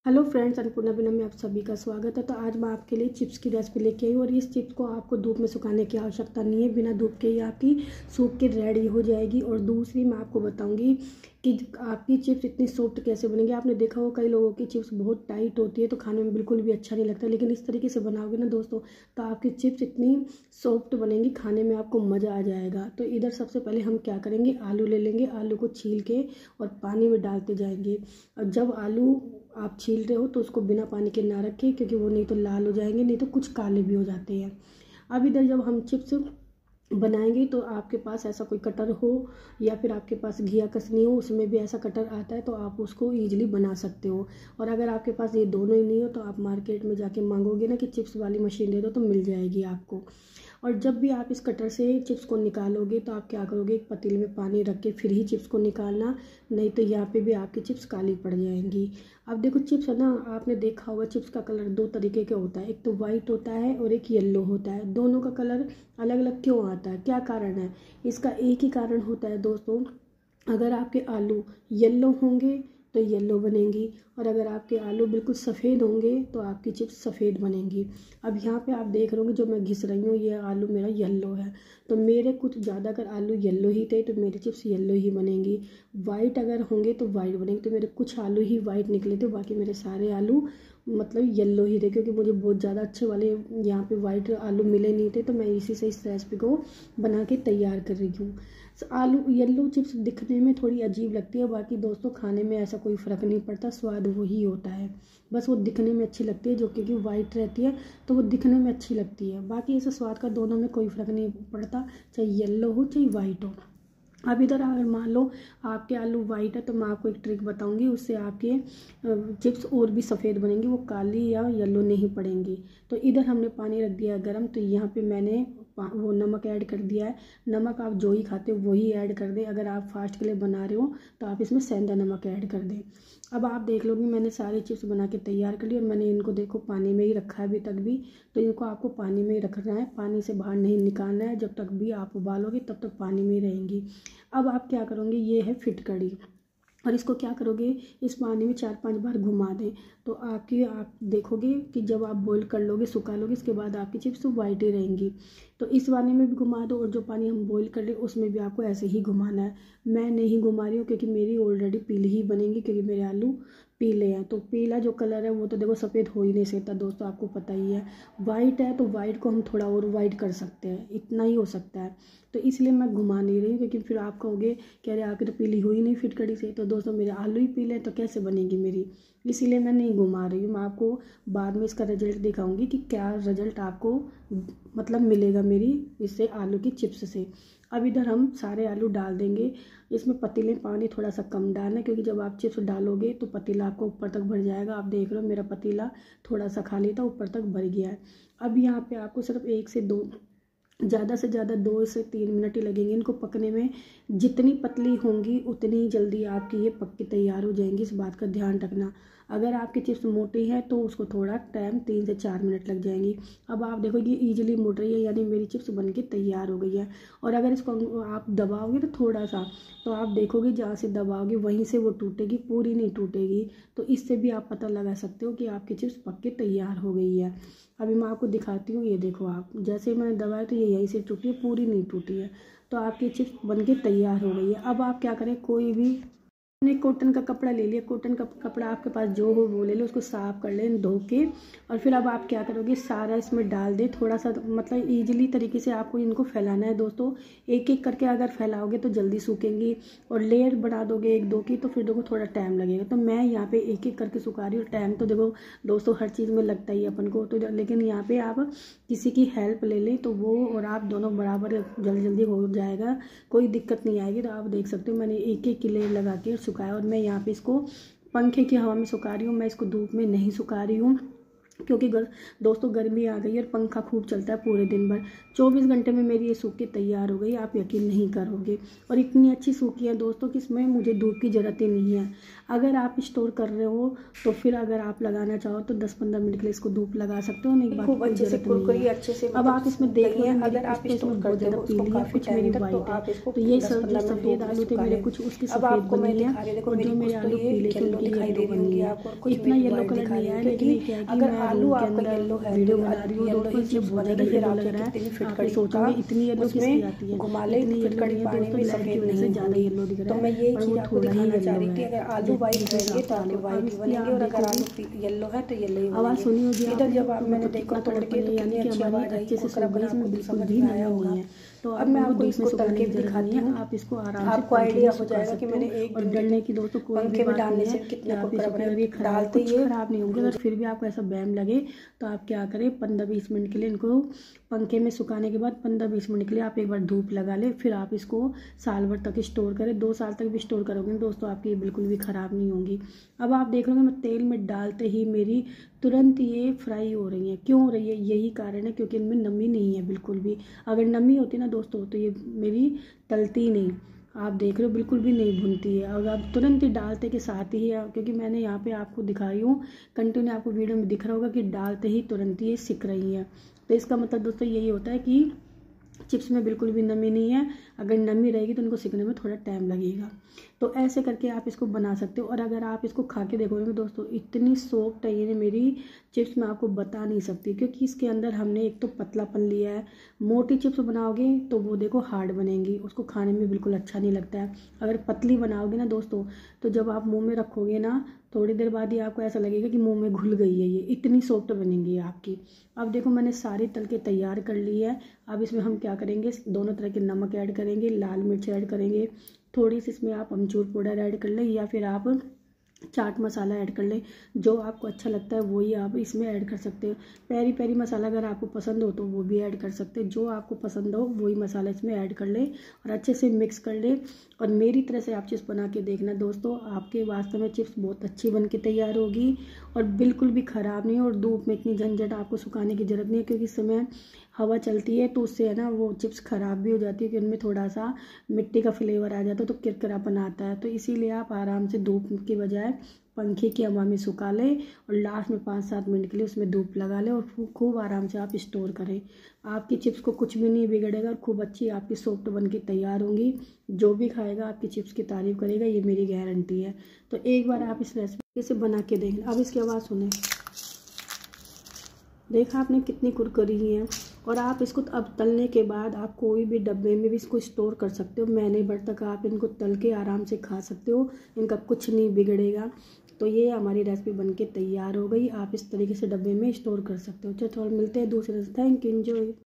Hello friends, Annapurna बिना में आप सभी का स्वागत है। तो आज मैं आपके लिए चिप्स की रेसिपी लेके आई हूँ और इस चिप्स को आपको धूप में सुखाने की आवश्यकता नहीं है। बिना धूप के ही आपकी सूख के रेडी हो जाएगी। और दूसरी मैं आपको बताऊंगी कि आपकी चिप्स इतनी सॉफ्ट कैसे बनेगी। आपने देखा हो कई लोगों की चिप्स बहुत टाइट होती है तो खाने में बिल्कुल भी अच्छा नहीं लगता, लेकिन इस तरीके से बनाओगे ना दोस्तों तो आपकी चिप्स इतनी सॉफ्ट बनेंगी, खाने में आपको मज़ा आ जाएगा। तो इधर सबसे पहले हम क्या करेंगे, आलू ले लेंगे। आलू को छील के और पानी में डालते जाएंगे। और जब आलू आप छील रहे हो तो उसको बिना पानी के ना रखें, क्योंकि वो नहीं तो लाल हो जाएंगे, नहीं तो कुछ काले भी हो जाते हैं। अब इधर जब हम चिप्स बनाएंगे तो आपके पास ऐसा कोई कटर हो या फिर आपके पास घिया कसनी हो, उसमें भी ऐसा कटर आता है तो आप उसको ईजिली बना सकते हो। और अगर आपके पास ये दोनों ही नहीं हो तो आप मार्केट में जाके मांगोगे ना कि चिप्स वाली मशीन दे दो तो मिल जाएगी आपको। और जब भी आप इस कटर से चिप्स को निकालोगे तो आप क्या करोगे, एक पतीले में पानी रख के फिर ही चिप्स को निकालना, नहीं तो यहाँ पे भी आपकी चिप्स काली पड़ जाएंगी। अब देखो चिप्स है ना, आपने देखा होगा चिप्स का कलर दो तरीके का होता है, एक तो वाइट होता है और एक येलो होता है। दोनों का कलर अलग अलग क्यों आता है, क्या कारण है? इसका एक ही कारण होता है दोस्तों, अगर आपके आलू येलो होंगे तो येलो बनेंगी, और अगर आपके आलू बिल्कुल सफ़ेद होंगे तो आपकी चिप्स सफ़ेद बनेंगी। अब यहाँ पे आप देख रहे होंगे जो मैं घिस रही हूँ ये आलू मेरा येलो है, तो मेरे कुछ ज़्यादा अगर आलू येलो ही थे तो मेरी चिप्स येलो ही बनेंगी। वाइट अगर होंगे तो वाइट बनेंगे, तो मेरे कुछ आलू ही वाइट निकले थे, बाकी मेरे सारे आलू मतलब येलो ही थे, क्योंकि मुझे बहुत ज़्यादा अच्छे वाले यहाँ पे वाइट आलू मिले नहीं थे, तो मैं इसी से इस रेसिपी को बना के तैयार कर रही हूँ। आलू येलो चिप्स दिखने में थोड़ी अजीब लगती है, बाकी दोस्तों खाने में ऐसा कोई फ़र्क नहीं पड़ता, स्वाद वही होता है, बस वो दिखने में अच्छी लगती है, जो क्योंकि वाइट रहती है तो वो दिखने में अच्छी लगती है। बाकी ऐसा स्वाद का दोनों में कोई फ़र्क नहीं पड़ता, चाहे येलो हो चाहे वाइट हो। अब इधर अगर मान लो आपके आलू वाइट है तो मैं आपको एक ट्रिक बताऊंगी, उससे आपके चिप्स और भी सफ़ेद बनेंगी, वो काली या येलो नहीं पड़ेंगी। तो इधर हमने पानी रख दिया गरम, तो यहाँ पे मैंने वो नमक ऐड कर दिया है। नमक आप जो ही खाते हो वही ऐड कर दें, अगर आप फास्ट के लिए बना रहे हो तो आप इसमें सेंधा नमक ऐड कर दें। अब आप देख लो कि मैंने सारे चिप्स बना के तैयार कर ली और मैंने इनको देखो पानी में ही रखा है अभी तक भी, तो इनको आपको पानी में ही रखना है, पानी से बाहर नहीं निकालना है। जब तक भी आप उबालोगे तब तक पानी में ही रहेंगी। अब आप क्या करोगे, ये है फिटकड़ी, और इसको क्या करोगे, इस पानी में 4-5 बार घुमा दें, तो आप देखोगे कि जब आप बॉईल कर लोगे, सुखा लोगे, इसके बाद आपकी चिप्स तो वाइट ही रहेंगी। तो इस पानी में भी घुमा दो, और जो पानी हम बॉईल कर रहे हैं उसमें भी आपको ऐसे ही घुमाना है। मैं नहीं घुमा रही हूँ क्योंकि मेरी ऑलरेडी पीली ही बनेंगी, क्योंकि मेरे आलू पीले हैं। तो पीला जो कलर है वो तो देखो सफ़ेद हो ही नहीं सकता दोस्तों, आपको पता ही है। वाइट है तो वाइट को हम थोड़ा और वाइट कर सकते हैं, इतना ही हो सकता है। तो इसलिए मैं घुमा नहीं रही हूँ, क्योंकि फिर आप कहोगे कह रहे आपकी तो पीली हुई नहीं फिटकड़ी से, तो दोस्तों मेरे आलू ही पीले तो कैसे बनेगी मेरी, इसीलिए मैं नहीं घुमा रही हूँ। मैं आपको बाद में इसका रिजल्ट दिखाऊंगी कि क्या रिजल्ट आपको मतलब मिलेगा मेरी इससे आलू की चिप्स से। अब इधर हम सारे आलू डाल देंगे। इसमें पतीले में पानी थोड़ा सा कम डालना, क्योंकि जब आप चिप्स डालोगे तो पतीला आपको ऊपर तक भर जाएगा। आप देख रहे हो मेरा पतीला थोड़ा सा खाली था, ऊपर तक भर गया है। अब यहाँ पे आपको सिर्फ 1 से 2, ज़्यादा से ज़्यादा 2 से 3 मिनट ही लगेंगे इनको पकने में। जितनी पतली होंगी उतनी जल्दी आपकी ये पक के तैयार हो जाएंगी, इस बात का ध्यान रखना। अगर आपकी चिप्स मोटी है तो उसको थोड़ा टाइम 3 से 4 मिनट लग जाएंगी। अब आप देखो ये ईजिली मुड़ रही है, यानी मेरी चिप्स बन के तैयार हो गई है। और अगर इसको आप दबाओगे तो थोड़ा सा, तो आप देखोगे जहाँ से दबाओगे वहीं से वो टूटेगी, पूरी नहीं टूटेगी। तो इससे भी आप पता लगा सकते हो कि आपकी चिप्स पक के तैयार हो गई है। अभी मैं आपको दिखाती हूँ, ये देखो आप, जैसे मैंने दबाया तो ये यहीं से टूटी है, पूरी नहीं टूटी है। तो आपकी चिप्स बनके तैयार हो गई है। अब आप क्या करें, कोई भी आपने कॉटन का कपड़ा ले लिया, कॉटन का कपड़ा आपके पास जो हो वो ले लो, उसको साफ कर लें धो के। और फिर अब आप क्या करोगे, सारा इसमें डाल दें थोड़ा सा, मतलब ईजिली तरीके से आपको इनको फैलाना है दोस्तों। एक एक करके अगर फैलाओगे तो जल्दी सूखेंगी, और लेयर बना दोगे 1-2 की तो फिर देखो थोड़ा टाइम लगेगा। तो मैं यहाँ पे एक एक करके सुखा रही हूँ। टाइम तो देखो दोस्तों हर चीज़ में लगता ही अपन को, तो लेकिन यहाँ पे आप किसी की हेल्प ले लें तो वो और आप दोनों बराबर जल्दी जल्दी हो जाएगा, कोई दिक्कत नहीं आएगी। तो आप देख सकते हो मैंने एक एक की लेयर लगा के सुखाया, और मैं यहाँ पे इसको पंखे की हवा में सुखा रही हूँ, मैं इसको धूप में नहीं सुखा रही हूँ। क्योंकि दोस्तों गर्मी आ गई और पंखा खूब चलता है पूरे दिन भर। 24 घंटे में मेरी ये सूख के तैयार हो गई, आप यकीन नहीं करोगे। और इतनी अच्छी सूखी है दोस्तों कि इसमें मुझे धूप की ज़रूरत ही नहीं है। अगर आप स्टोर कर रहे हो तो फिर अगर आप लगाना चाहो तो 10-15 मिनट के लिए इसको धूप लगा सकते हो, नहीं खूब अच्छे से कुरकुरी अच्छे से। अब आप इसमें देख रहे हैं, अगर आप इसमें बहुत ज़्यादा पीली है, कुछ मेरी वाइट है, तो ये जो सफ़ेद आलू थे मेरे, कुछ उसके सफ़ेद बनी है और जो मेरे आलू पीले थे उनकी येलो बनी है। इतना येलो कलर नहीं आया, लेकिन क्या है कि मैं आलू आपका येलो है, वीडियो बना रही हूँ दोस्तों, इसलिए बहुत ज़्यादा येलो लग रहा है। आप सोचोगे इतनी येलो किसकी आती है, इतनी येलो नहीं है दोस्तों, लाइट की वजह से ज़्यादा येलो दिख रहा है। तो मैं यही चीज़ आपको दिखाना चाह रही थी, अगर आलू वाइट रहेंगे तो आलू वाइट बनेंगे और अगर आलू येलो है तो येलो ही। आवाज़ सुनी होगी इधर, जब आप मैंने देखा तोड़ के तो यानी कि हमारी अच्छे से सूख गई, इसमें बिल्कुल भी नमी नहीं है। तो अब मैं आपको इसको तल के दिखाती हूँ, आप इसको आराम से आपको आइडिया हो जाएगा कि मैंने एक और डलने की दोस्तों कोई भी बात नहीं है, कितना डालते ही खराब नहीं होंगे। अगर फिर भी आपको ऐसा बैम लगे तो आप क्या करें, 15-20 मिनट के लिए इनको पंखे में सुखाने के बाद 15-20 मिनट के लिए आप एक बार धूप लगा ले, फिर आप इसको साल भर तक स्टोर करें। 2 साल तक भी स्टोर करोगे दोस्तों, आपकी बिल्कुल भी ख़राब नहीं होंगी। अब आप देख रहे हो मैं तेल में डालते ही मेरी तुरंत ये फ्राई हो रही है। क्यों हो रही है, यही कारण है क्योंकि इनमें नमी नहीं है बिल्कुल भी। अगर नमी होती ना दोस्तों तो ये मेरी तलती नहीं। आप देख रहे हो बिल्कुल भी नहीं भुनती है। और आप तुरंत ही डालते के साथ ही है, क्योंकि मैंने यहाँ पे आपको दिखा रही हूँ कंटिन्यू, आपको वीडियो में दिख रहा होगा कि डालते ही तुरंत ही ये सिक रही है। तो इसका मतलब दोस्तों यही होता है कि चिप्स में बिल्कुल भी नमी नहीं है। अगर नमी रहेगी तो इनको सिकने में थोड़ा टाइम लगेगा। तो ऐसे करके आप इसको बना सकते हो। और अगर आप इसको खा के देखोगे दोस्तों, इतनी सॉफ्ट है ये मेरी चिप्स, मैं आपको बता नहीं सकती, क्योंकि इसके अंदर हमने एक तो पतलापन लिया है। मोटी चिप्स बनाओगे तो वो देखो हार्ड बनेंगी, उसको खाने में बिल्कुल अच्छा नहीं लगता है। अगर पतली बनाओगे ना दोस्तों, तो जब आप मुँह में रखोगे ना, थोड़ी देर बाद ही आपको ऐसा लगेगा कि मुंह में घुल गई है, ये इतनी सॉफ्ट बनेंगी आपकी। अब देखो मैंने सारी तल के तैयार कर ली है। अब इसमें हम क्या करेंगे, दोनों तरह के नमक ऐड करेंगे, लाल मिर्च ऐड करेंगे, थोड़ी सी इसमें आप अमचूर पाउडर ऐड कर लें या फिर आप चाट मसाला ऐड कर लें। जो आपको अच्छा लगता है वही आप इसमें ऐड कर सकते हो। पेरी पेरी मसाला अगर आपको पसंद हो तो वो भी ऐड कर सकते हैं। जो आपको पसंद हो वही मसाला इसमें ऐड कर ले और अच्छे से मिक्स कर ले। और मेरी तरह से आप चिप्स बना के देखना दोस्तों, आपके वास्तव में चिप्स बहुत अच्छी बन के तैयार होगी और बिल्कुल भी ख़राब नहीं। और धूप में इतनी झंझट आपको सुखाने की ज़रूरत नहीं है, क्योंकि इस समय हवा चलती है तो उससे है ना वो चिप्स ख़राब भी हो जाती है, कि उनमें थोड़ा सा मिट्टी का फ्लेवर आ जाता है तो किरकिरापन आता है। तो इसीलिए आप आराम से धूप की बजाय पंखे की हवा में सुखा लें और लास्ट में 5-7 मिनट के लिए उसमें धूप लगा लें और खूब आराम से आप स्टोर करें। आपकी चिप्स को कुछ भी नहीं बिगड़ेगा और खूब अच्छी आपकी सॉफ्ट बन के तैयार होंगी। जो भी खाएगा आपकी चिप्स की तारीफ़ करेगा, ये मेरी गारंटी है। तो एक बार आप इस रेसिपी से बना के देखें। अब इसकी आवाज़ सुने, देखा आपने कितनी कुरकुरी है। और आप इसको अब तलने के बाद आप कोई भी डब्बे में भी इसको स्टोर कर सकते हो, महीने भर तक आप इनको तल के आराम से खा सकते हो, इनका कुछ नहीं बिगड़ेगा। तो ये हमारी रेसिपी बनके तैयार हो गई। आप इस तरीके से डब्बे में स्टोर कर सकते हो। चलो मिलते हैं दूसरे से। Thank you, enjoy.